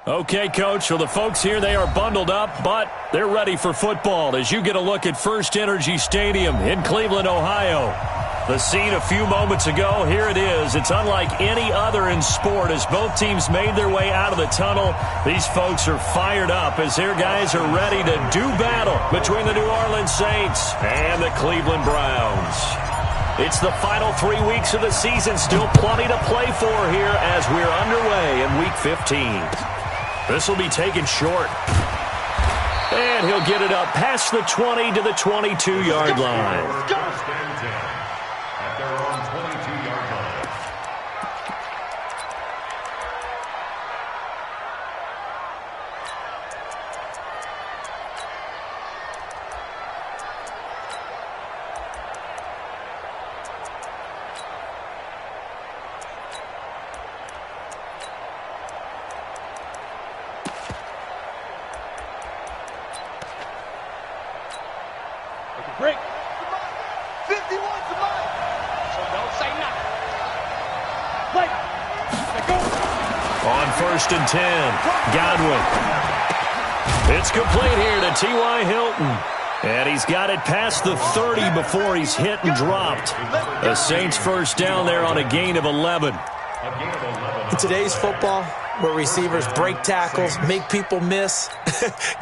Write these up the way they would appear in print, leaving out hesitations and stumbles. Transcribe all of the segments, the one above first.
Okay, Coach, for the folks here, they are bundled up, but they're ready for football as you get a look at First Energy Stadium in Cleveland, Ohio. The scene a few moments ago, here it is. It's unlike any other in sport as both teams made their way out of the tunnel. These folks are fired up as their guys are ready to do battle between the New Orleans Saints and the Cleveland Browns. It's the final 3 weeks of the season, still plenty to play for here as we're underway in Week 15. This will be taken short. And he'll get it up past the 20 to the 22-yard line. At their own 22-yard line. Break. 51's the mark. So don't say nothing. Play. Go. On 1st and 10, Godwin. It's complete here to T.Y. Hilton. And he's got it past the 30 before he's hit and dropped. The Saints first down there on a gain of 11. In today's football, where receivers break tackles, make people miss,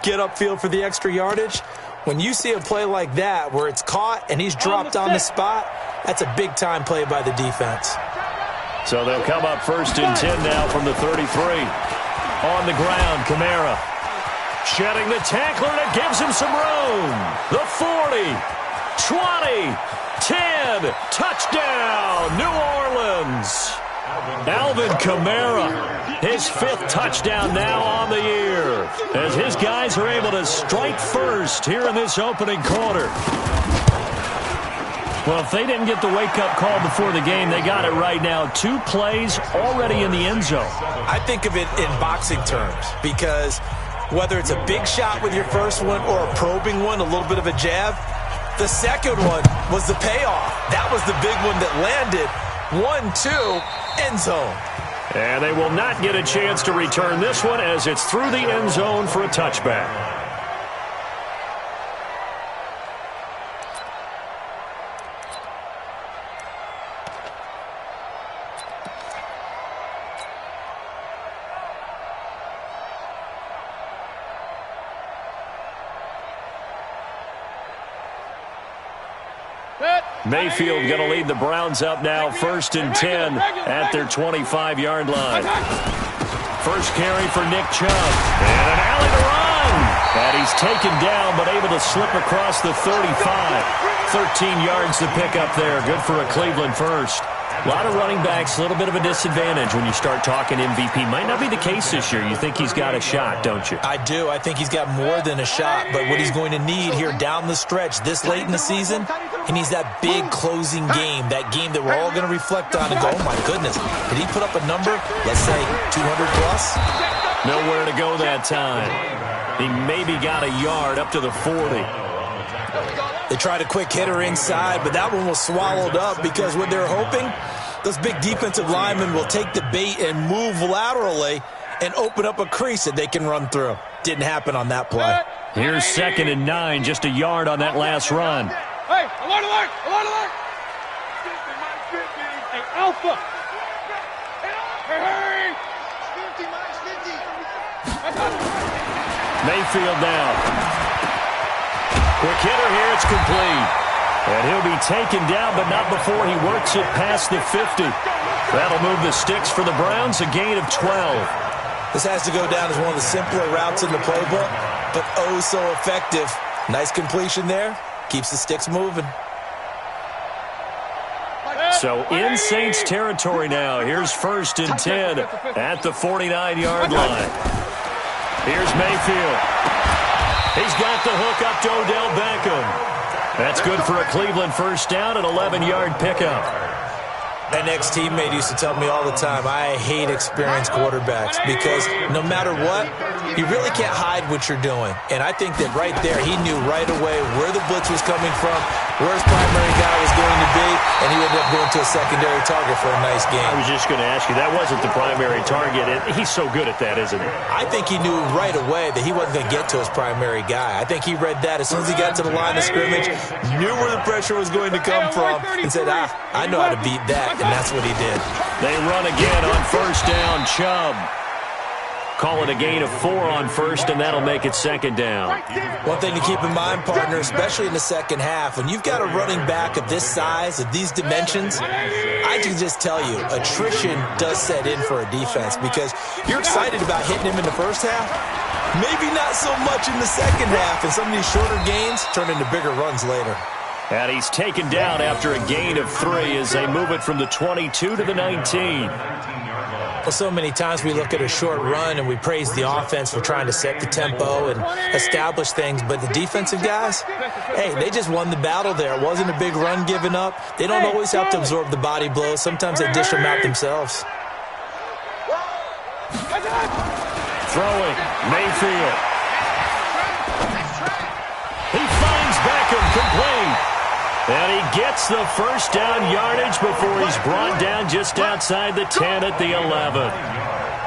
get upfield for the extra yardage, when you see a play like that where it's caught and he's dropped on the spot, that's a big-time play by the defense. So they'll come up 1st and 10 now from the 33. On the ground, Kamara. Shedding the tackler, and it gives him some room. The 40, 20, 10, touchdown, New Orleans. Alvin Kamara, his 5th touchdown now on the year, as his guys are able to strike first here in this opening quarter. Well, if they didn't get the wake-up call before the game, they got it right now. 2 plays already in the end zone. I think of it in boxing terms because whether it's a big shot with your first one or a probing one, a little bit of a jab, the second one was the payoff. That was the big one that landed. 1-2, end zone. And they will not get a chance to return this one as it's through the end zone for a touchback. Mayfield going to lead the Browns up now, 1st and 10 at their 25-yard line. First carry for Nick Chubb. And an alley to run. And he's taken down but able to slip across the 35. 13 yards to pick up there. Good for a Cleveland first. A lot of running backs, a little bit of a disadvantage when you start talking MVP. Might not be the case this year. You think he's got a shot, don't you? I do. I think he's got more than a shot. But what he's going to need here down the stretch this late in the season, he needs that big closing game, that game that we're all going to reflect on and go, oh, my goodness, did he put up a number, let's say, 200-plus? Nowhere to go that time. He maybe got a yard up to the 40. They tried a quick hitter inside, but that one was swallowed up because what they're hoping, those big defensive linemen will take the bait and move laterally and open up a crease that they can run through. Didn't happen on that play. Here's 2nd and 9, just a yard on that last run. Hey, alert, alert, alert, alert. Hey, Alpha. Hey, hurry. 50, -50. Mayfield now. Quick hitter here, it's complete. And he'll be taken down, but not before he works it past the 50. That'll move the sticks for the Browns, a gain of 12. This has to go down as one of the simpler routes in the playbook, but oh so effective. Nice completion there. Keeps the sticks moving. So in Saints territory now. Here's 1st and 10 at the 49-yard line. Here's Mayfield. He's got the hook up to Odell Beckham. That's good for a Cleveland first down, an 11-yard pickup. An ex-teammate used to tell me all the time, I hate experienced quarterbacks because no matter what, You really can't hide what you're doing. And I think that right there, he knew right away where the blitz was coming from, where his primary guy was going to be, and he ended up going to a secondary target for a nice game. I was just going to ask you, that wasn't the primary target, and he's so good at that, isn't he? I think he knew right away that he wasn't going to get to his primary guy. I think he read that as soon as he got to the line of scrimmage, knew where the pressure was going to come from, and said, I know how to beat that, and that's what he did. They run again on first down. Chubb. Call it a gain of 4 on first, and that'll make it second down. One thing to keep in mind, partner, especially in the second half, when you've got a running back of this size, of these dimensions, I can just tell you, attrition does set in for a defense because you're excited about hitting him in the first half, maybe not so much in the second half, and some of these shorter gains turn into bigger runs later. And he's taken down after a gain of 3 as they move it from the 22 to the 19. Well, so many times we look at a short run and we praise the offense for trying to set the tempo and establish things, but the defensive guys, hey, they just won the battle there. It wasn't a big run given up. They don't always have to absorb the body blows. Sometimes they dish them out themselves. Throwing, Mayfield. He finds Beckham complete. And he gets the first down yardage before he's brought down just outside the 10 at the 11.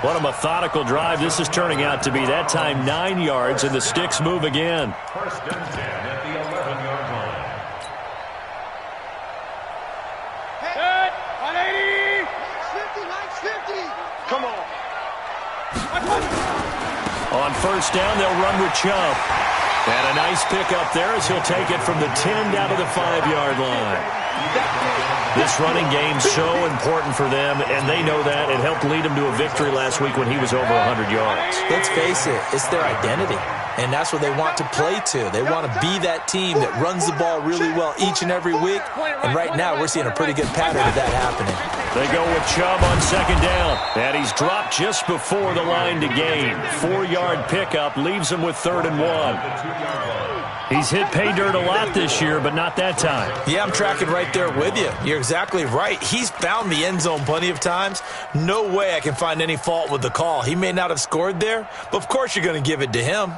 What a methodical drive this is turning out to be. That time 9 yards, and the sticks move again. First and 10 at the 11-yard line. Set. 180. 50. Come on. On first down, they'll run with Chubb. And a nice pickup there as he'll take it from the 10 down to the 5-yard line. This running game's so important for them, and they know that. It helped lead them to a victory last week when he was over 100 yards. Let's face it, it's their identity, and that's what they want to play to. They want to be that team that runs the ball really well each and every week, and right now we're seeing a pretty good pattern of that happening. They go with Chubb on second down, and he's dropped just before the line to gain. 4-yard pickup leaves him with 3rd and 1. He's hit pay dirt a lot this year, but not that time. Yeah, I'm tracking right there with you. You're exactly right. He's found the end zone plenty of times. No way I can find any fault with the call. He may not have scored there, but of course you're going to give it to him.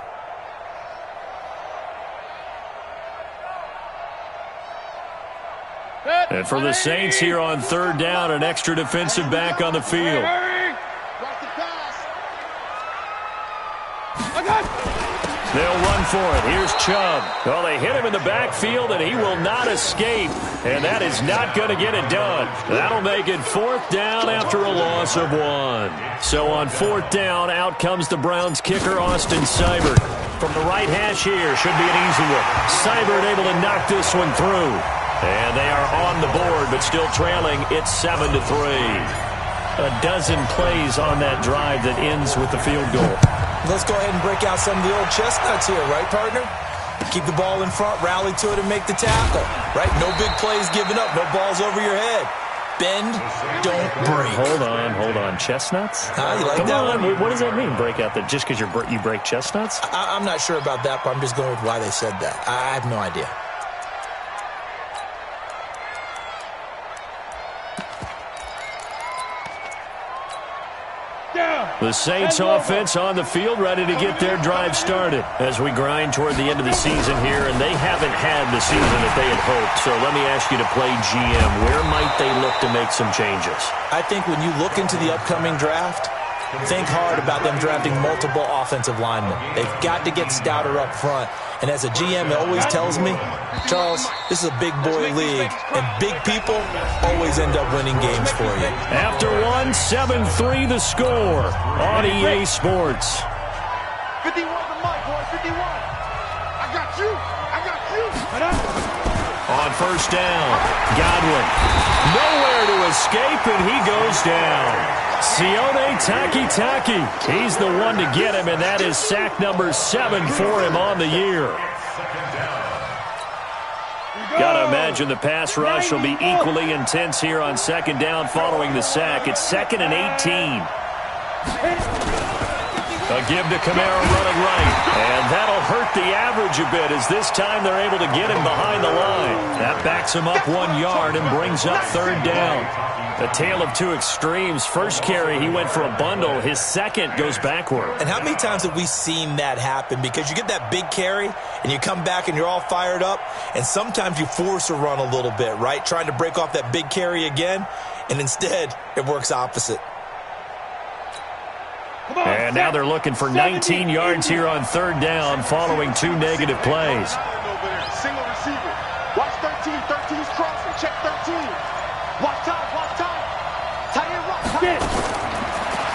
And for the Saints here on 3rd down, an extra defensive back on the field. They'll run for it. Here's Chubb. Well, they hit him in the backfield, and he will not escape. And that is not going to get it done. That'll make it 4th down after a loss of 1. So on 4th down, out comes the Browns kicker, Austin Seibert. From the right hash here, should be an easy one. Seibert able to knock this one through. And they are on the board, but still trailing. It's 7-3. A dozen plays on that drive that ends with the field goal. Let's go ahead and break out some of the old chestnuts here, right, partner? Keep the ball in front, rally to it, and make the tackle, right? No big plays given up, no balls over your head. Bend, don't break. Hold on. Chestnuts? You like that one? What does that mean, break out that just because you break chestnuts? I'm not sure about that, but I'm just going with why they said that. I have no idea. The Saints offense on the field, ready to get their drive started as we grind toward the end of the season here, and they haven't had the season that they had hoped. So let me ask you to play GM. Where might they look to make some changes? I think when you look into the upcoming draft, think hard about them drafting multiple offensive linemen. They've got to get stouter up front. And as a GM, it always tells me, Charles, this is a big boy league, and big people always end up winning games for you. After 1, 7-3 the score on EA Sports. 51 to Mike, boy, 51. I got you. On first down, Godwin. Nowhere to escape, and he goes down. Sione Takitaki. He's the one to get him, and that is sack number 7 for him on the year. Gotta imagine the pass rush will be equally intense here on second down following the sack. It's 2nd and 18. A give to Kamara running right. And that'll hurt the average a bit as this time they're able to get him behind the line. That backs him up 1 yard and brings up third down. A tale of two extremes. First carry, he went for a bundle. His second goes backward. And how many times have we seen that happen? Because you get that big carry, and you come back and you're all fired up, and sometimes you force a run a little bit, right? Trying to break off that big carry again, and instead it works opposite. And now they're looking for 19 yards here on third down following two negative plays. Single receiver. Watch 13. 13's crossing. Check 13. Watch time. Watch time. Tight end right.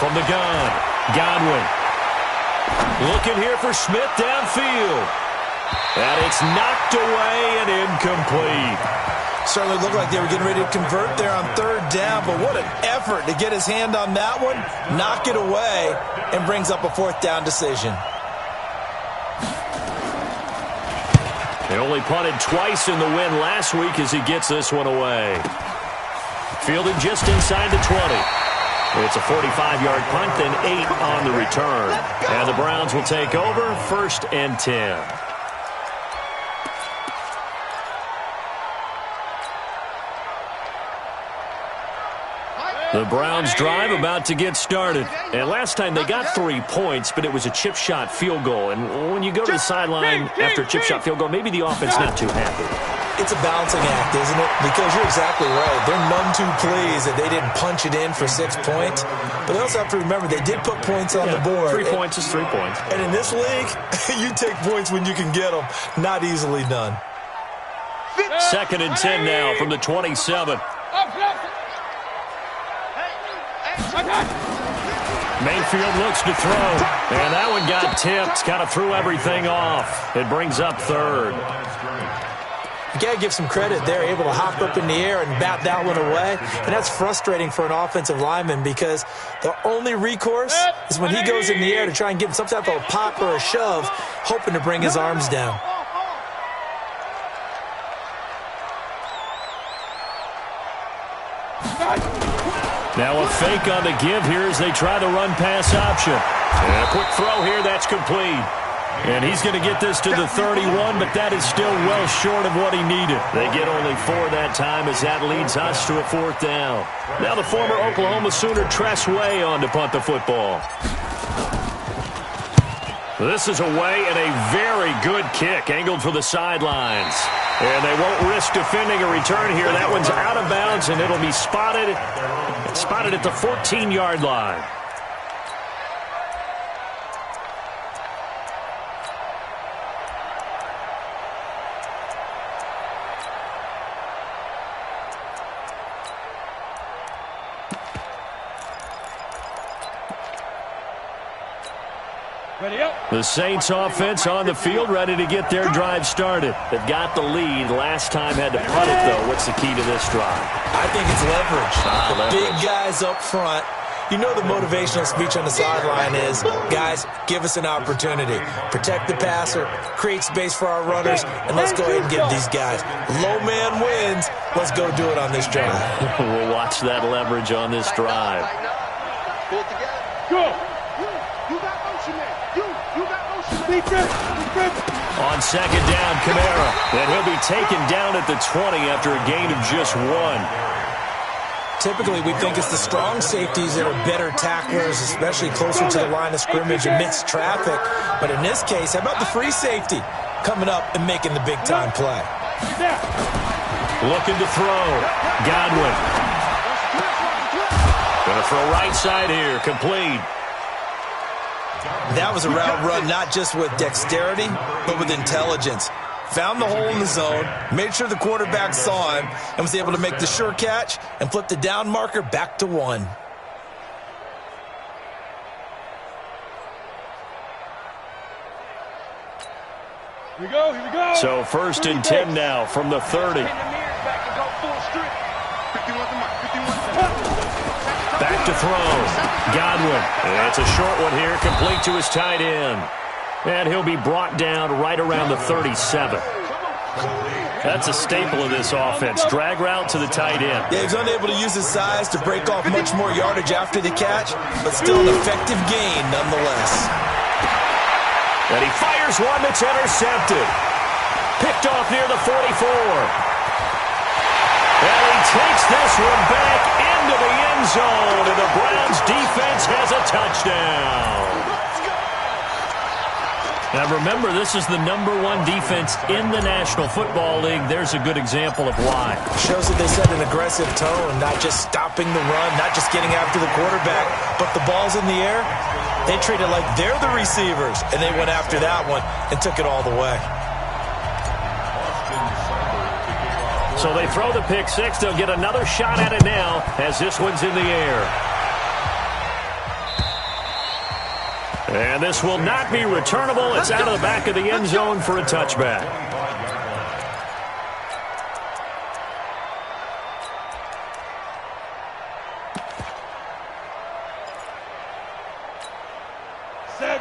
From the gun, Godwin. Looking here for Smith downfield. And it's knocked away and incomplete. Certainly looked like they were getting ready to convert there on third down, but what an effort to get his hand on that one, knock it away, and brings up a fourth down decision. They only punted twice in the win last week as he gets this one away. Fielded just inside the 20. It's a 45-yard punt, then 8 on the return. And the Browns will take over, 1st and 10. The Browns drive about to get started. And last time they got 3 points, but it was a chip shot field goal. And when you go to the sideline after a chip shot field goal, maybe the offense not too happy. It's a balancing act, isn't it? Because you're exactly right. They're none too pleased that they didn't punch it in for 6 points. But they also have to remember they did put points on the board. 3 points is 3 points. And in this league, you take points when you can get them. Not easily done. 2nd and 10 now from the 27. Mayfield looks to throw, and that one got tipped, kind of threw everything off. It brings up 3rd. You got to give some credit. They're able to hop up in the air and bat that one away, and that's frustrating for an offensive lineman because the only recourse is when he goes in the air to try and give him some type of a pop or a shove, hoping to bring his arms down. Now a fake on the give here as they try the run-pass option. And a quick throw here, that's complete. And he's going to get this to the 31, but that is still well short of what he needed. They get only 4 that time as that leads us to a 4th down. Now the former Oklahoma Sooner Tress Way on to punt the football. This is away and a very good kick angled for the sidelines. And they won't risk defending a return here. That one's out of bounds, and it'll be spotted at the 14-yard line. The Saints offense on the field, ready to get their drive started. They've got the lead. Last time had to punt it, though. What's the key to this drive? I think it's leverage. Big guys up front. You know the motivational speech on the sideline is, guys, give us an opportunity. Protect the passer, create space for our runners, and let's go ahead and get these guys. Low man wins. Let's go do it on this drive. We'll watch that leverage on this drive. Pull it together. Go. You got motion man. You got motion man. On 2nd down, Kamara. And he'll be taken down at the 20 after a gain of just 1. Typically, we think it's the strong safeties that are better tacklers, especially closer to the line of scrimmage amidst traffic. But in this case, how about the free safety coming up and making the big-time play? Looking to throw. Godwin. Going to throw right side here. Complete. That was a route run not just with dexterity, but with intelligence. Found the hole in the zone, made sure the quarterback saw him, and was able to make the sure catch and flip the down marker back to 1. Here we go. So 1st and 10 now from the 30. Back to throw. Godwin. And it's a short one here, complete to his tight end. And he'll be brought down right around the 37. That's a staple of this offense. Drag route to the tight end. Yeah, he's unable to use his size to break off much more yardage after the catch, but still an effective gain nonetheless. And he fires one that's intercepted. Picked off near the 44. And he takes this one back into the end zone, and the Browns defense has a touchdown. Now remember, this is the #1 defense in the National Football League. There's a good example of why. Shows that they set an aggressive tone, not just stopping the run, not just getting after the quarterback, but the ball's in the air. They treat it like they're the receivers, and they went after that one and took it all the way. So they throw the pick six. They'll get another shot at it now as this one's in the air. And this will not be returnable. It's out of the back of the end zone for a touchback.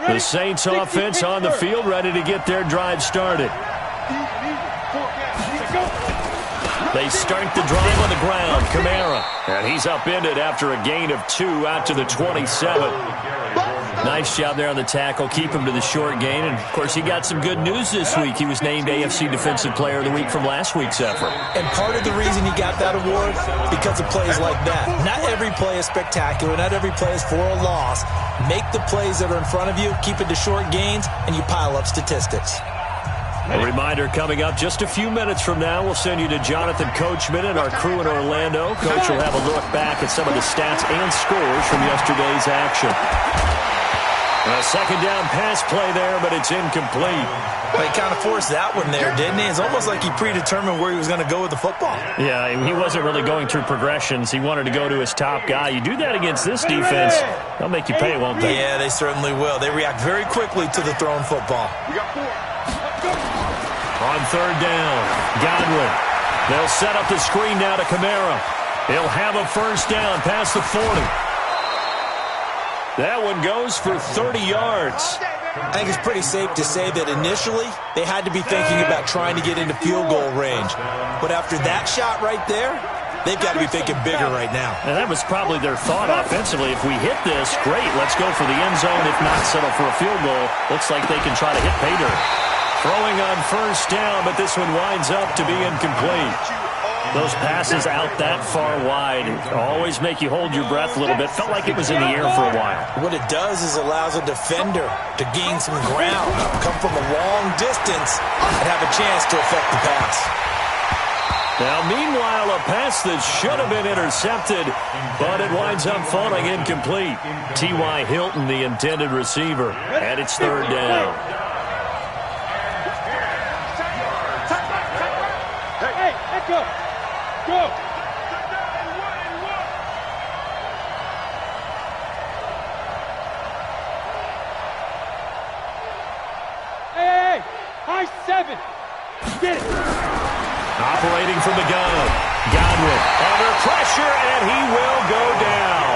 The Saints offense on the field, ready to get their drive started. They start the drive on the ground. Kamara. And he's upended after a gain of 2 out to the 27. Nice job there on the tackle. Keep him to the short gain. And, of course, he got some good news this week. He was named AFC Defensive Player of the Week from last week's effort. And part of the reason he got that award, because of plays like that. Not every play is spectacular. Not every play is for a loss. Make the plays that are in front of you, keep it to short gains, and you pile up statistics. A reminder coming up just a few minutes from now. We'll send you to Jonathan Coachman and our crew in Orlando. Coach will have a look back at some of the stats and scores from yesterday's action. A second down pass play there, but it's incomplete. Well, he kind of forced that one there, didn't he? It's almost like he predetermined where he was going to go with the football. Yeah, he wasn't really going through progressions. He wanted to go to his top guy. You do that against this defense, they'll make you pay, won't they? Yeah, they certainly will. They react very quickly to the thrown football. On third down, Godwin. They'll set up the screen now to Kamara. He'll have a first down past the 40. That one goes for 30 yards. I think it's pretty safe to say that initially they had to be thinking about trying to get into field goal range. But after that shot right there, they've got to be thinking bigger right now. And that was probably their thought offensively. If we hit this, great, let's go for the end zone. If not, settle for a field goal. Looks like they can try to hit pay dirt. Throwing on first down, but this one winds up to be incomplete. Those passes out that far wide always make you hold your breath a little bit. Felt like it was in the air for a while. What it does is allows a defender to gain some ground, come from a long distance, and have a chance to affect the pass. Now, meanwhile, a pass that should have been intercepted, but it winds up falling incomplete. T.Y. Hilton, the intended receiver, and it's third down. Hey, go. Go! Hey! High 7! Get it! Operating from the gun. Godwin under pressure, and he will go down.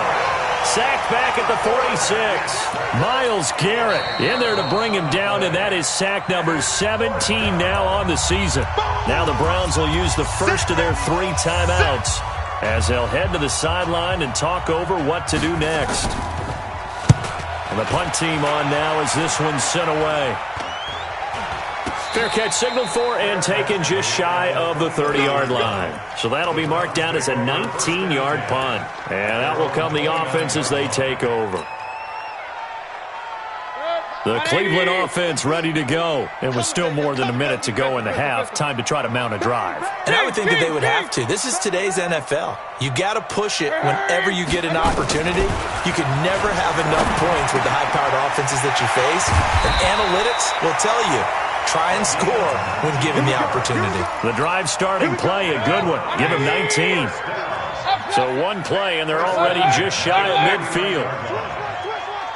Sacked back at the 46. Myles Garrett in there to bring him down, and that is sack number 17 now on the season. Now the Browns will use the first of their 3 timeouts as they'll head to the sideline and talk over what to do next. And the punt team on now as this one's sent away. Fair catch signaled for and taken just shy of the 30-yard line. So that'll be marked down as a 19-yard punt. And that will come the offense as they take over. The Cleveland offense ready to go. And with still more than a minute to go in the half, time to try to mount a drive. And I would think that they would have to. This is today's NFL. You got to push it whenever you get an opportunity. You can never have enough points with the high-powered offenses that you face. And analytics will tell you, try and score when given the opportunity. The drive starting play, a good one. Give him 19. So one play, and they're already just shy of midfield.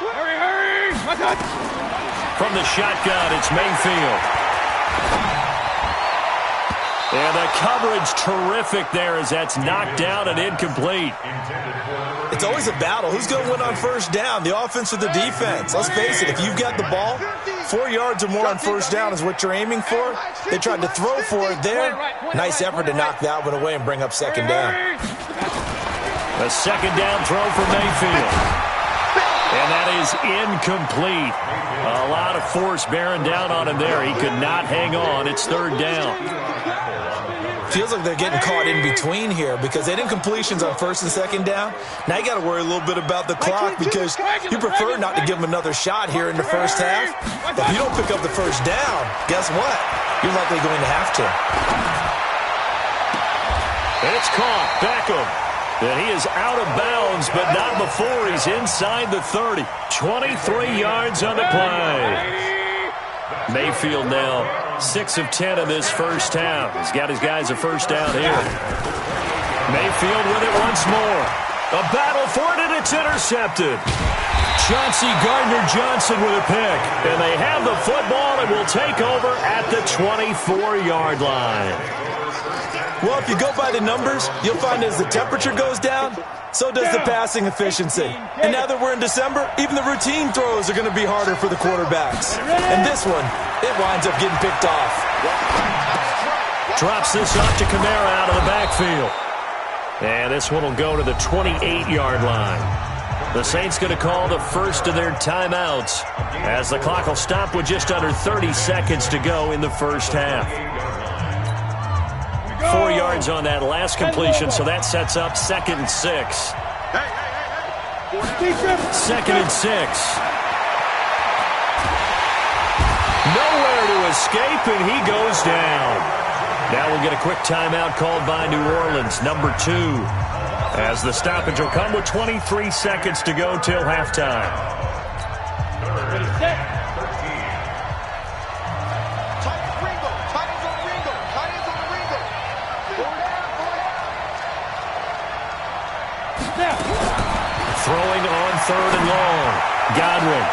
Hurry! My God! From the shotgun, it's Mayfield. And the coverage terrific there as that's knocked down and incomplete. It's always a battle. Who's going to win on first down, the offense or the defense? Let's face it, if you've got the ball, 4 yards or more on first down is what you're aiming for. They tried to throw for it there. Nice effort to knock that one away and bring up second down. A second down throw for Mayfield. And that is incomplete. A lot of force bearing down on him there. He could not hang on. It's third down. Feels like they're getting caught in between here because they didn't completions on first and second down. Now you got to worry a little bit about the clock because you prefer not to give them another shot here in the first half. If you don't pick up the first down, guess what? You're likely going to have to. It's caught. Beckham. And he is out of bounds, but not before he's inside the 30. 23 yards on the play. Mayfield now 6 of 10 in this first half. He's got his guys a first down here. Mayfield with it once more. A battle for it, and it's intercepted. Chauncey Gardner-Johnson with a pick. And they have the football and will take over at the 24-yard line. Well, if you go by the numbers, you'll find as the temperature goes down, so does the passing efficiency. And now that we're in December, even the routine throws are going to be harder for the quarterbacks. And this one, it winds up getting picked off. Drops this off to Kamara out of the backfield. And this one will go to the 28-yard line. The Saints going to call the first of their timeouts as the clock will stop with just under 30 seconds to go in the first half. 4 yards on that last completion, so that sets up 2nd and 6. Second and 6. Nowhere to escape, and he goes down. Now we'll get a quick timeout called by New Orleans, number 2, as the stoppage will come with 23 seconds to go till halftime. Throwing on 3rd and long. Godwin.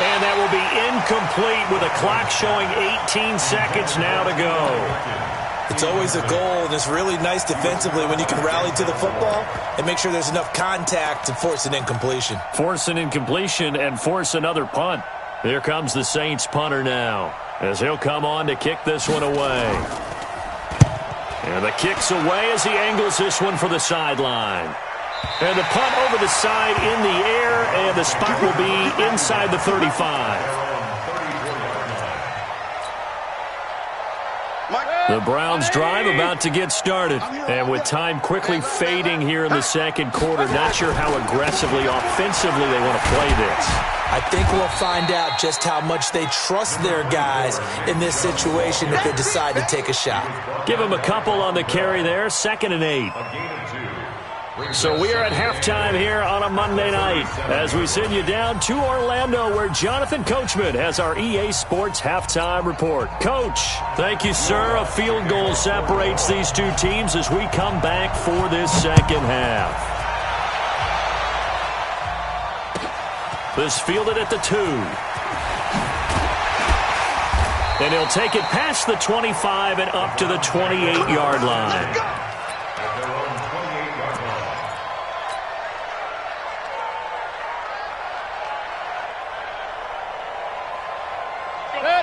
And that will be incomplete with a clock showing 18 seconds now to go. It's always a goal, and it's really nice defensively when you can rally to the football and make sure there's enough contact to force an incompletion. Force an incompletion and force another punt. Here comes the Saints punter now as he'll come on to kick this one away. And the kick's away as he angles this one for the sideline. And the punt over the side in the air, and the spot will be inside the 35. The Browns drive about to get started. And with time quickly fading here in the second quarter, not sure how aggressively, offensively they want to play this. I think we'll find out just how much they trust their guys in this situation if they decide to take a shot. Give them a couple on the carry there, 2nd and 8. So we are at halftime here on a Monday night as we send you down to Orlando where Jonathan Coachman has our EA Sports halftime report. Coach, thank you, sir. A field goal separates these two teams as we come back for this second half. This fielded at the 2. And he'll take it past the 25 and up to the 28-yard line.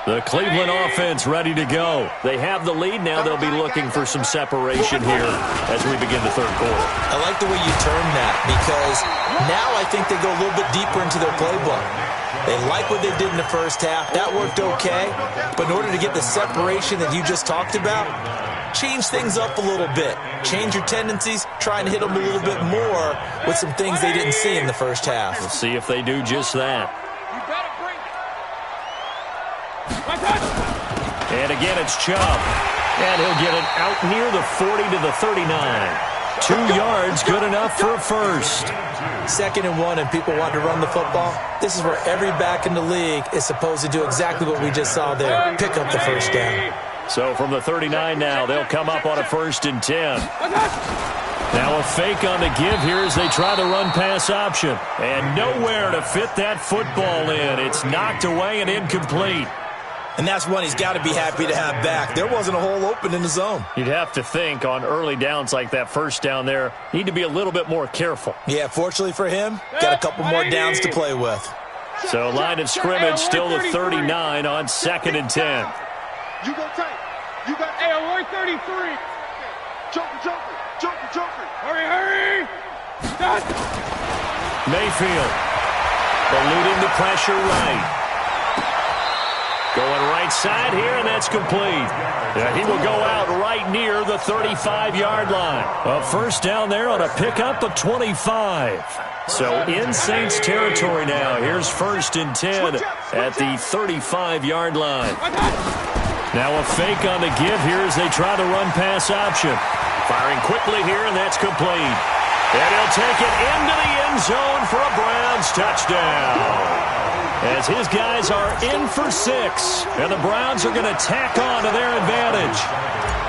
The Cleveland offense ready to go. They have the lead now. They'll be looking for some separation here as we begin the third quarter. I like the way you term that because now I think they go a little bit deeper into their playbook. They like what they did in the first half. That worked okay. But in order to get the separation that you just talked about, change things up a little bit. Change your tendencies. Try and hit them a little bit more with some things they didn't see in the first half. We'll see if they do just that. And again, it's Chubb. And he'll get it out near the 40 to the 39. 2 yards, good enough for a first. 2nd and 1, and people want to run the football. This is where every back in the league is supposed to do exactly what we just saw there. Pick up the first down. So from the 39 now, they'll come up on a 1st and 10. Now a fake on the give here as they try the run-pass option. And nowhere to fit that football in. It's knocked away and incomplete. And that's one he's got to be happy to have back. There wasn't a hole open in the zone. You'd have to think on early downs like that first down there, need to be a little bit more careful. Yeah, fortunately for him, got a couple more downs to play with. So line of scrimmage still the 39 on 2nd and 10. You go tight. You got Hey, Leroy 33. Joker. Hurry. Done. Mayfield eluding the pressure right. Going right side here, and that's complete. Yeah, he will go out right near the 35-yard line. A first down there on a pickup of 25. So in Saints territory now. Here's 1st and 10 at the 35-yard line. Now a fake on the give here as they try the run-pass option. Firing quickly here, and that's complete. And he'll take it into the end zone for a Browns touchdown. As his guys are in for 6, and the Browns are going to tack on to their advantage.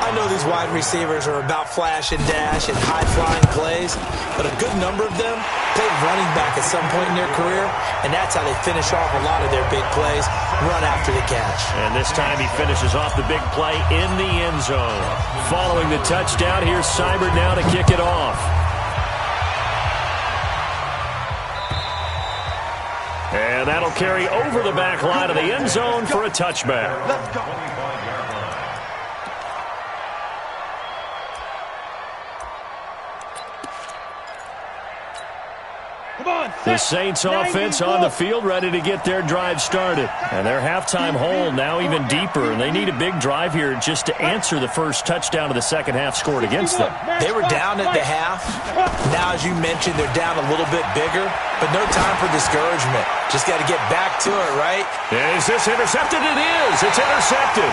I know these wide receivers are about flash and dash and high-flying plays, but a good number of them played running back at some point in their career, and that's how they finish off a lot of their big plays, run after the catch. And this time he finishes off the big play in the end zone. Following the touchdown, here's Seibert now to kick it off. And that'll carry over the back line of the end zone for a touchback. Let's go. The Saints offense on the field ready to get their drive started. And their halftime hole now even deeper, and they need a big drive here just to answer the first touchdown of the second half scored against them. They were down at the half. Now, as you mentioned, they're down a little bit bigger, but no time for discouragement. Just got to get back to it, right? Is this intercepted? It is. It's intercepted.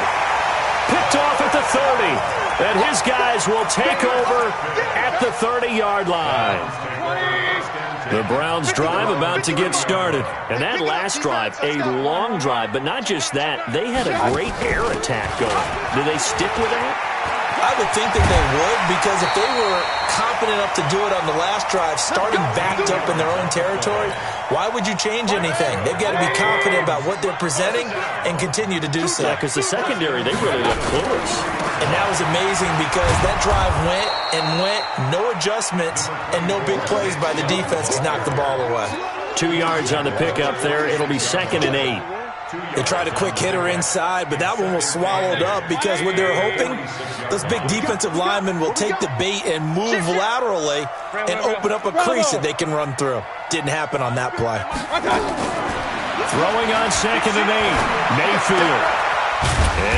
Picked off at the 30. And his guys will take over at the 30-yard line. The Browns drive about to get started. And that last drive, a long drive, but not just that. They had a great air attack going. Do they stick with that? I would think that they would, because if they were confident enough to do it on the last drive, starting backed up in their own territory, why would you change anything? They've got to be confident about what they're presenting and continue to do so. Yeah, because the secondary, they really look clueless. And that was amazing because that drive went, no adjustments, and no big plays by the defense to knock the ball away. 2 yards on the pickup there. It'll be 2nd and 8. They tried a quick hitter inside, but that one was swallowed up because what they're hoping, those big defensive linemen will take the bait and move laterally and open up a crease that they can run through. Didn't happen on that play. Throwing on 2nd and 8. Mayfield.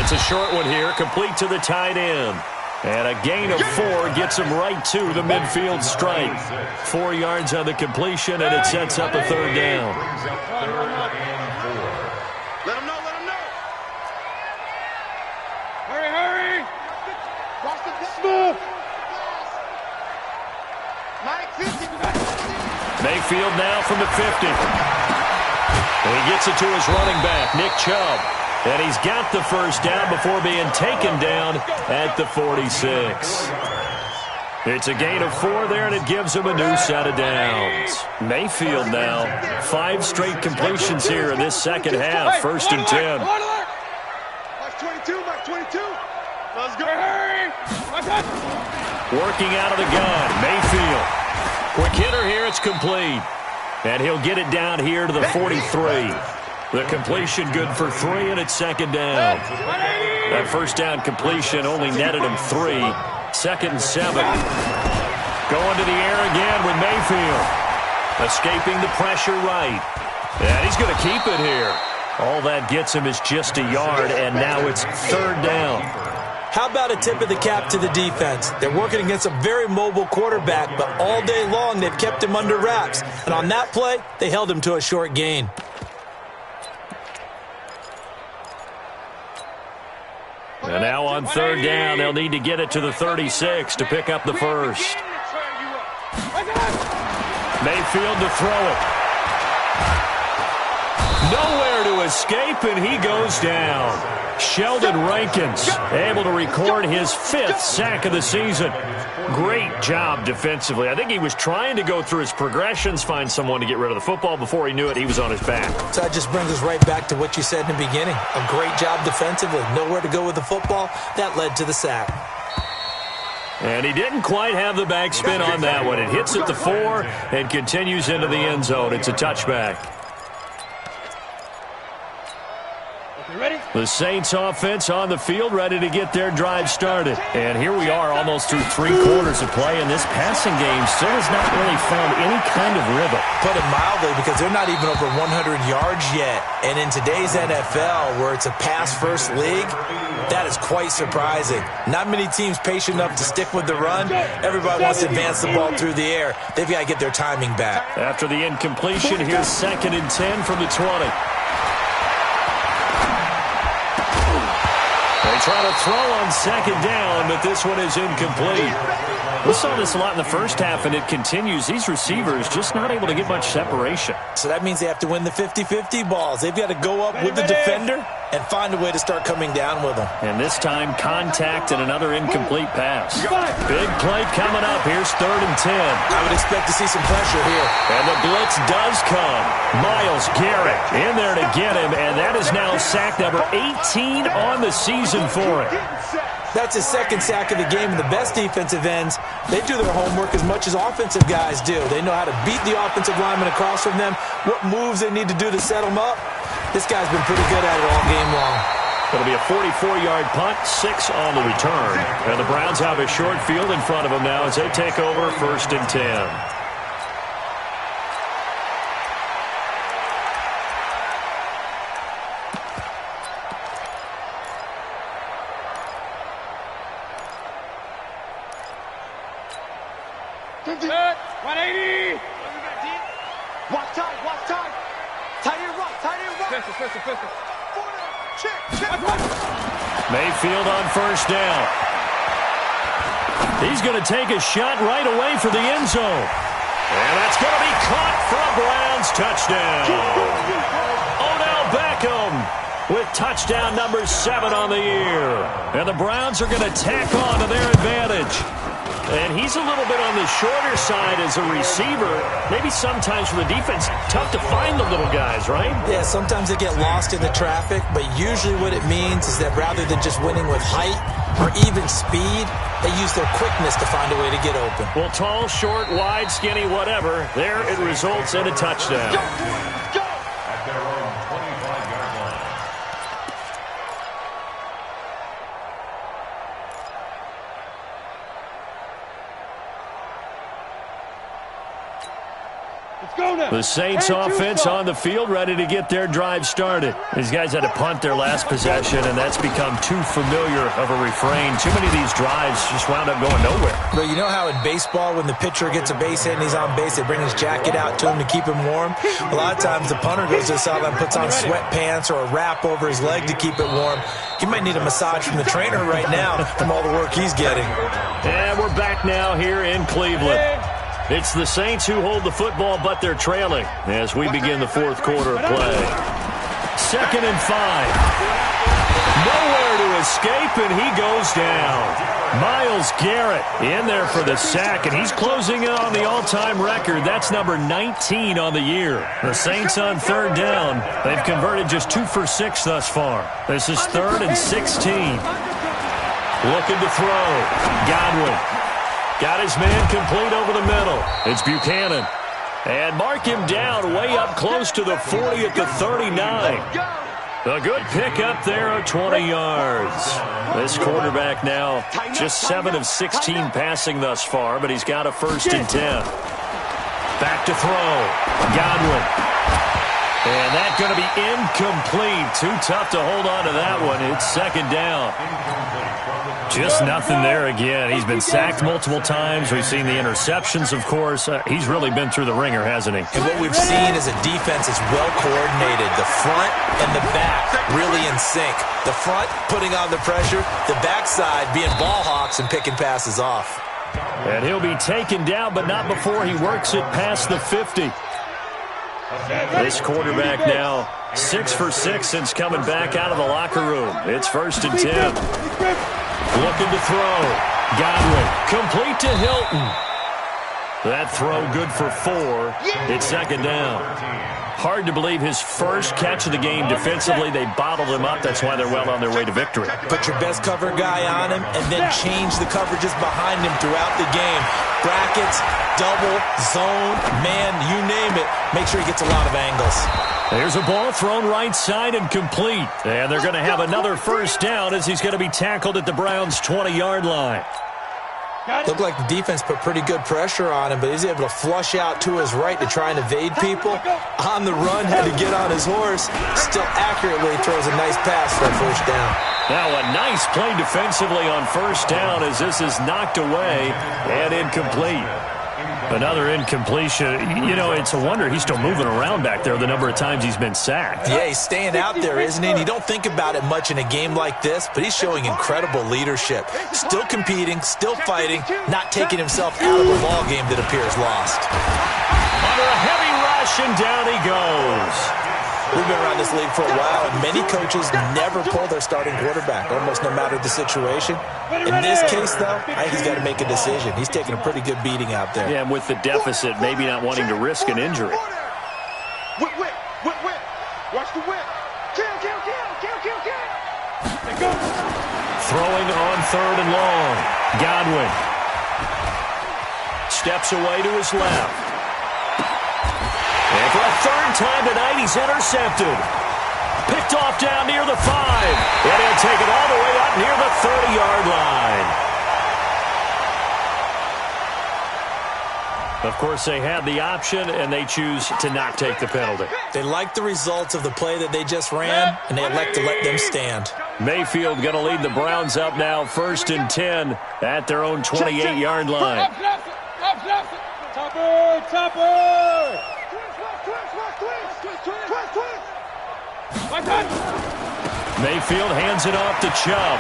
It's a short one here, complete to the tight end. And a gain of 4 gets him right to the midfield stripe. 4 yards on the completion, and it sets up a 3rd down. Let him know. Hurry. Watch the Smooth. Mayfield now from the 50. And he gets it to his running back, Nick Chubb. And he's got the first down before being taken down at the 46. It's a gain of 4 there, and it gives him a new set of downs. Mayfield now, 5 straight completions here in this second half, 1st and 10. Mark 22. Let's go. Working out of the gun, Mayfield. Quick hitter here, it's complete. And he'll get it down here to the 43. The completion good for 3, and it's 2nd down. That first down completion only netted him 3. 2nd and 7. Going to the air again with Mayfield. Escaping the pressure right. And he's going to keep it here. All that gets him is just a yard, and now it's 3rd down. How about a tip of the cap to the defense? They're working against a very mobile quarterback, but all day long they've kept him under wraps. And on that play, they held him to a short gain. And now on 3rd down, they'll need to get it to the 36 to pick up the first. Mayfield to throw it. Nowhere to escape, and he goes down. Sheldon Rankins able to record his 5th sack of the season. Great job defensively. I think he was trying to go through his progressions, find someone to get rid of the football. Before he knew it, he was on his back. So that just brings us right back to what you said in the beginning. A great job defensively. Nowhere to go with the football. That led to the sack. And he didn't quite have the backspin on that one. It hits at the 4 and continues into the end zone. It's a touchback. Ready? The Saints offense on the field, ready to get their drive started. And here we are almost through 3 quarters of play, and this passing game still has not really found any kind of rhythm. Put it mildly, because they're not even over 100 yards yet. And in today's NFL, where it's a pass-first league, that is quite surprising. Not many teams patient enough to stick with the run. Everybody wants to advance the ball through the air. They've got to get their timing back. After the incompletion, here's 2nd and 10 from the 20. They try to throw on 2nd down, but this one is incomplete. We saw this a lot in the first half, and it continues. These receivers just not able to get much separation. So that means they have to win the 50-50 balls. They've got to go up with the defender and find a way to start coming down with them. And this time, contact and another incomplete pass. Big play coming up. Here's 3rd and 10. I would expect to see some pressure here. And the blitz does come. Myles Garrett in there to get him, and that is now sack number 18 on the season for him. That's his 2nd sack of the game, and the best defensive ends, they do their homework as much as offensive guys do. They know how to beat the offensive lineman across from them, what moves they need to do to set them up. This guy's been pretty good at it all game long. It'll be a 44-yard punt, 6 on the return. And the Browns have a short field in front of them now as they take over 1st and 10. Set. 180. Watch time. Tight end right. Pistol. Check. Mayfield on 1st down. He's going to take a shot right away for the end zone. And that's going to be caught for a Browns touchdown. Odell Beckham with touchdown number 7 on the year. And the Browns are going to tack on to their advantage. And he's a little bit on the shorter side as a receiver. Maybe sometimes for the defense, tough to find the little guys, right? Yeah, sometimes they get lost in the traffic, but usually what it means is that rather than just winning with height or even speed, they use their quickness to find a way to get open. Well, tall, short, wide, skinny, whatever, there it results in a touchdown. Go. At their own 25-yard line. Let's go now. The Saints offense on the field, ready to get their drive started. These guys had to punt their last possession, and that's become too familiar of a refrain. Too many of these drives just wound up going nowhere. But you know how in baseball, when the pitcher gets a base hit and he's on base, they bring his jacket out to him to keep him warm? A lot of times the punter goes to the sideline, puts on sweatpants or a wrap over his leg to keep it warm. He might need a massage from the trainer right now from all the work he's getting. And we're back now here in Cleveland. It's the Saints who hold the football, but they're trailing as we begin the 4th quarter of play. 2nd and 5. Nowhere to escape, and he goes down. Myles Garrett in there for the sack, and he's closing in on the all-time record. That's number 19 on the year. The Saints on 3rd down. They've converted just 2 for 6 thus far. This is 3rd and 16. Looking to throw. Godwin. Got his man complete over the middle. It's Buchanan. And mark him down way up close to the 40 at the 39. A good pick up there of 20 yards. This quarterback now just 7 of 16 passing thus far, but he's got a 1st and 10. Back to throw. Godwin. And that's going to be incomplete. Too tough to hold on to that one. It's 2nd down. Just nothing there again. He's been sacked multiple times. We've seen the interceptions, of course. He's really been through the ringer, hasn't he? And what we've seen is a defense that's well coordinated. The front and the back really in sync. The front putting on the pressure, the backside being ball hawks and picking passes off. And he'll be taken down, but not before he works it past the 50. This quarterback now 6 for 6 since coming back out of the locker room. It's 1st and 10. Looking to throw. Godwin. Complete to Hilton. That throw good for 4. It's 2nd down. Hard to believe his first catch of the game defensively. They bottled him up. That's why they're well on their way to victory. Put your best cover guy on him and then change the coverages behind him throughout the game. Brackets, double, zone, man, you name it. Make sure he gets a lot of angles. There's a ball thrown right side and complete. And they're going to have another 1st down as he's going to be tackled at the Browns' 20-yard line. Looked like the defense put pretty good pressure on him, but he's able to flush out to his right to try and evade people. On the run, had to get on his horse. Still accurately throws a nice pass for a 1st down. Now a nice play defensively on 1st down as this is knocked away and incomplete. Another incompletion. You know, it's a wonder he's still moving around back there the number of times he's been sacked. Yeah, he's staying out there, isn't he? And you don't think about it much in a game like this, but he's showing incredible leadership. Still competing, still fighting, not taking himself out of a ball game that appears lost. Under a heavy rush, and down he goes. We've been around this league for a while, and many coaches never pull their starting quarterback, almost no matter the situation. In this case, though, I think he's got to make a decision. He's taking a pretty good beating out there. Yeah, and with the deficit, maybe not wanting to risk an injury. Whip. Watch the whip. Kill. Throwing on 3rd and long. Godwin. Steps away to his left. And for a 3rd time tonight, he's intercepted. Picked off down near the 5. And he'll take it all the way up near the 30-yard line. Of course, they had the option, and they choose to not take the penalty. They like the results of the play that they just ran, and they elect to let them stand. Mayfield going to lead the Browns up now 1st and 10 at their own 28-yard line. Topper! Mayfield hands it off to Chubb.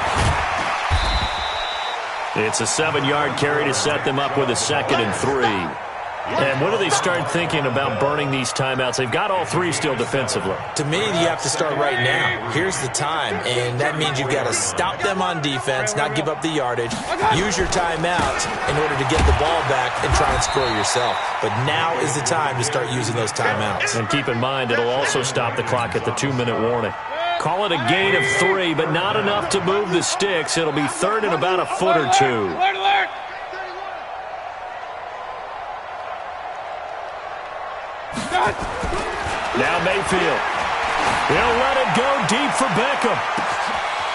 It's a 7-yard carry to set them up with a 2nd and 3. And when do they start thinking about burning these timeouts? They've got all 3 still defensively. To me, you have to start right now. Here's the time, and that means you've got to stop them on defense, not give up the yardage, use your timeouts in order to get the ball back and try and score yourself. But now is the time to start using those timeouts. And keep in mind, it'll also stop the clock at the 2-minute warning. Call it a gain of 3, but not enough to move the sticks. It'll be 3rd and about a foot or 2. Alert! Now Mayfield. He'll let it go deep for Beckham.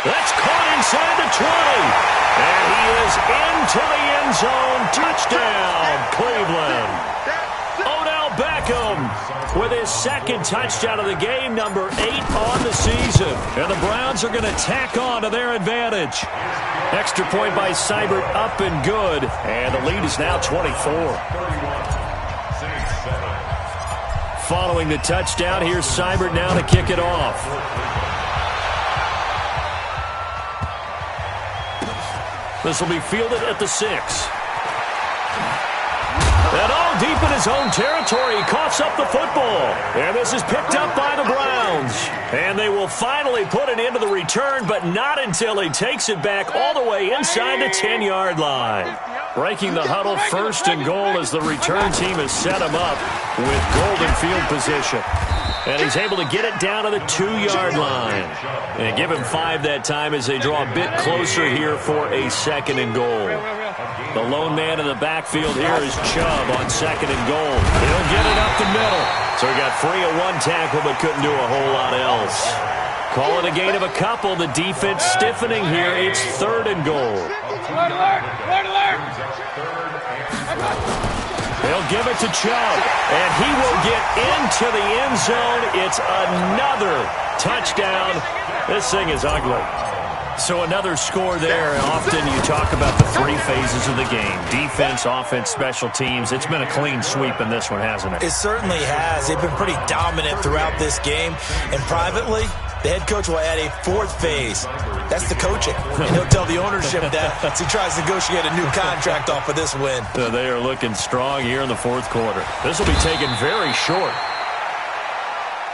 That's caught inside the 20. And he is into the end zone. Touchdown, Cleveland. Odell Beckham with his 2nd touchdown of the game, number 8 on the season. And the Browns are going to tack on to their advantage. Extra point by Seibert, up and good. And the lead is now 24. Following the touchdown, here's Seibert now to kick it off. This will be fielded at the 6. And all deep in his own territory, he coughs up the football. And this is picked up by the Browns. And they will finally put it into the return, but not until he takes it back all the way inside the 10-yard line. Breaking the huddle, 1st and goal as the return team has set him up with golden field position. And he's able to get it down to the 2-yard line. And give him 5 that time as they draw a bit closer here for a 2nd and goal. The lone man in the backfield here is Chubb on 2nd and goal. He'll get it up the middle. So he got free of 1 tackle but couldn't do a whole lot else. Call it a gain of a couple. The defense stiffening here. It's 3rd and goal. Alert! They'll give it to Chubb, and he will get into the end zone. It's another touchdown. This thing is ugly. So another score there. Often you talk about the 3 phases of the game. Defense, offense, special teams. It's been a clean sweep in this one, hasn't it? It certainly has. They've been pretty dominant throughout this game. And privately, the head coach will add a 4th phase. That's the coaching. And he'll tell the ownership that as he tries to negotiate a new contract off of this win. So they are looking strong here in the 4th quarter. This will be taken very short.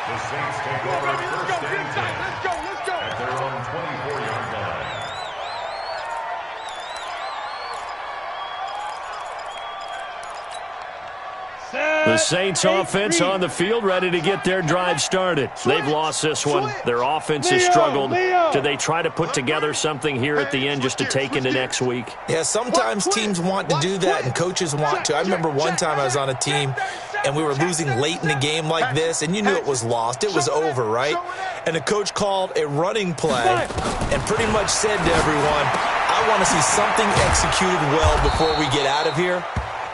The Saints take over first and 10 at their own 24-yard line. The Saints offense on the field, ready to get their drive started. They've lost this one. Their offense has struggled. Do they try to put together something here at the end just to take into next week? Yeah, sometimes teams want to do that and coaches want to. I remember one time I was on a team and we were losing late in a game like this, and you knew it was lost. It was over, right? And the coach called a running play and pretty much said to everyone, I want to see something executed well before we get out of here.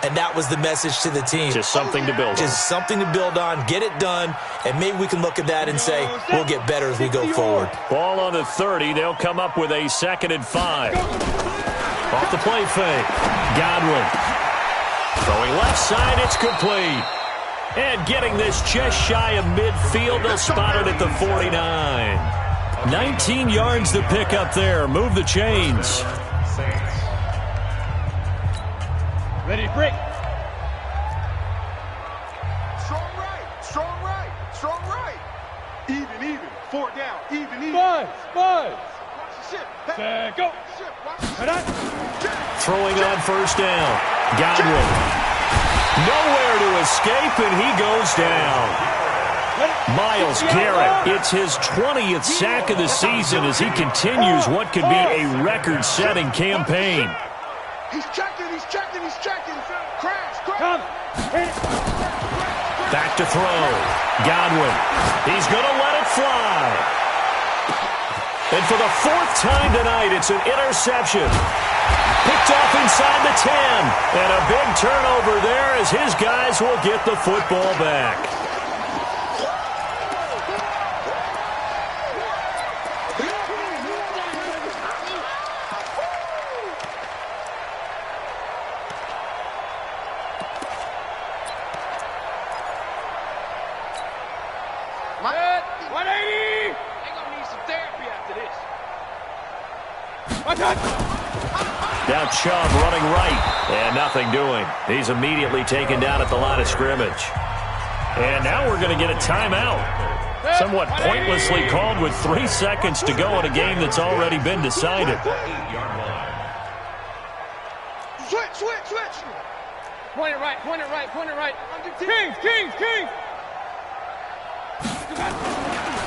And that was the message to the team. Just something to build on. Just something to build on, get it done, and maybe we can look at that and say, we'll get better as we go forward. Ball on the 30. They'll come up with a 2nd and 5. Off the play fake. Godwin. Throwing left side, it's complete. And getting this just shy of midfield, they'll spot it at the 49. 19 yards to pick up there. Move the chains. Ready, break. Strong right, strong right, strong right. Even. 4 down, even. Buzz. Watch the shit. Hey, Go. shit, watch the Right on. Throwing on first down. Godwin. Nowhere to escape, and he goes down. Myles Garrett, it's his 20th sack of the season as he continues what could be a record-setting campaign. He's checking. Crash. Come. Hit it. Back to throw. Godwin. He's going to let it fly. And for the 4th time tonight, it's an interception. Picked off inside the 10. And a big turnover there as his guys will get the football back. Now Chubb running right, and nothing doing. He's immediately taken down at the line of scrimmage. And now we're going to get a timeout. Somewhat pointlessly called with 3 seconds to go in a game that's already been decided. Switch. Point it right. Kings.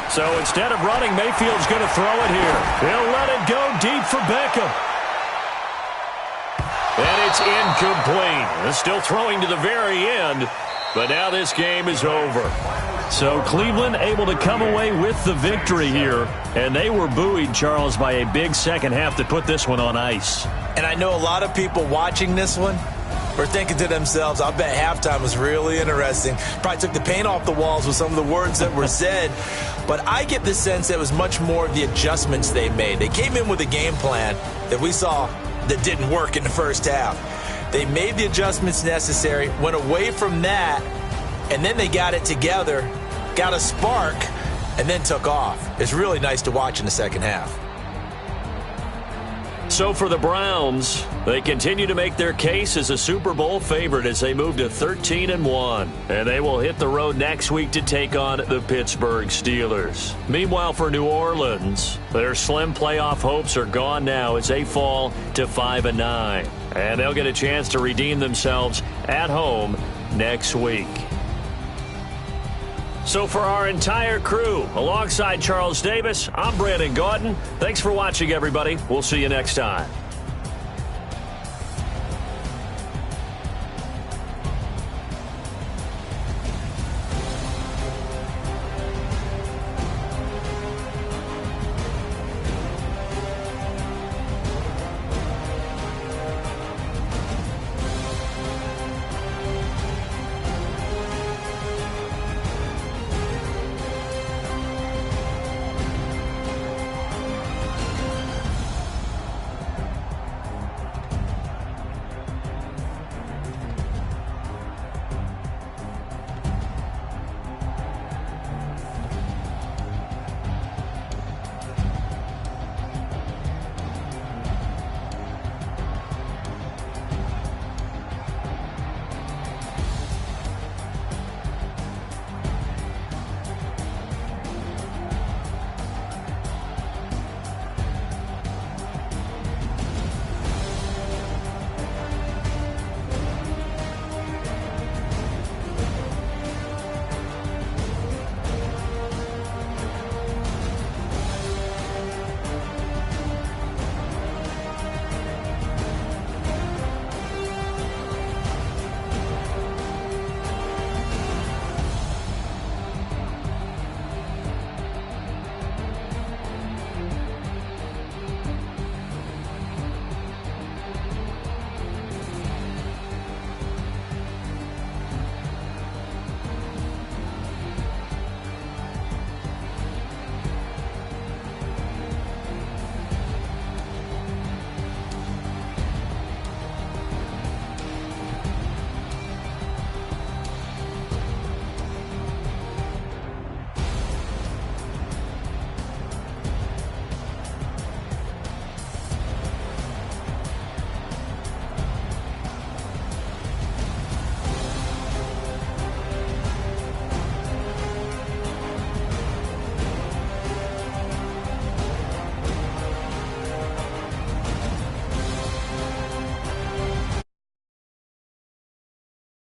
So instead of running, Mayfield's going to throw it here. He'll let it go deep for Beckham. And it's incomplete. They're still throwing to the very end, but now this game is over. So Cleveland able to come away with the victory here, and they were buoyed, Charles, by a big second half to put this one on ice. And I know a lot of people watching this one were thinking to themselves, I bet halftime was really interesting. Probably took the paint off the walls with some of the words that were said. But I get the sense that it was much more of the adjustments they made. They came in with a game plan that we saw that didn't work in the first half. They made the adjustments necessary, went away from that, and then they got it together, got a spark, and then took off. It's really nice to watch in the second half. So for the Browns, they continue to make their case as a Super Bowl favorite as they move to 13-1. And they will hit the road next week to take on the Pittsburgh Steelers. Meanwhile, for New Orleans, their slim playoff hopes are gone now as they fall to 5-9. And they'll get a chance to redeem themselves at home next week. So for our entire crew, alongside Charles Davis, I'm Brandon Gaudin. Thanks for watching, everybody. We'll see you next time.